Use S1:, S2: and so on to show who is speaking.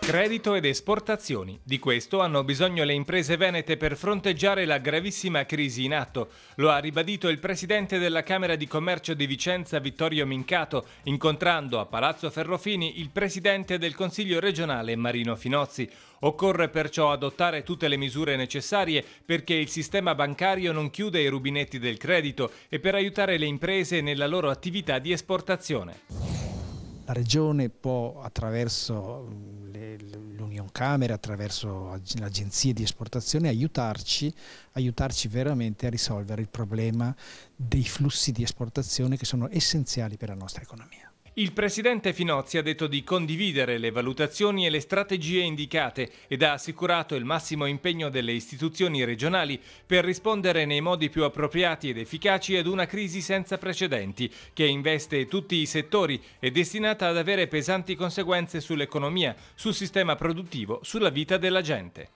S1: Credito ed esportazioni. Di questo hanno bisogno le imprese venete per fronteggiare la gravissima crisi in atto. Lo ha ribadito il presidente della Camera di Commercio di Vicenza, Vittorio Mincato, incontrando a Palazzo Ferrofini il presidente del Consiglio regionale, Marino Finozzi. Occorre perciò adottare tutte le misure necessarie perché il sistema bancario non chiude i rubinetti del credito e per aiutare le imprese nella loro attività di esportazione.
S2: La Regione può, attraverso l'Union Camere, attraverso le agenzie di esportazione, aiutarci veramente a risolvere il problema dei flussi di esportazione che sono essenziali per la nostra economia.
S1: Il presidente Finozzi ha detto di condividere le valutazioni e le strategie indicate ed ha assicurato il massimo impegno delle istituzioni regionali per rispondere nei modi più appropriati ed efficaci ad una crisi senza precedenti che investe tutti i settori e destinata ad avere pesanti conseguenze sull'economia, sul sistema produttivo, sulla vita della gente.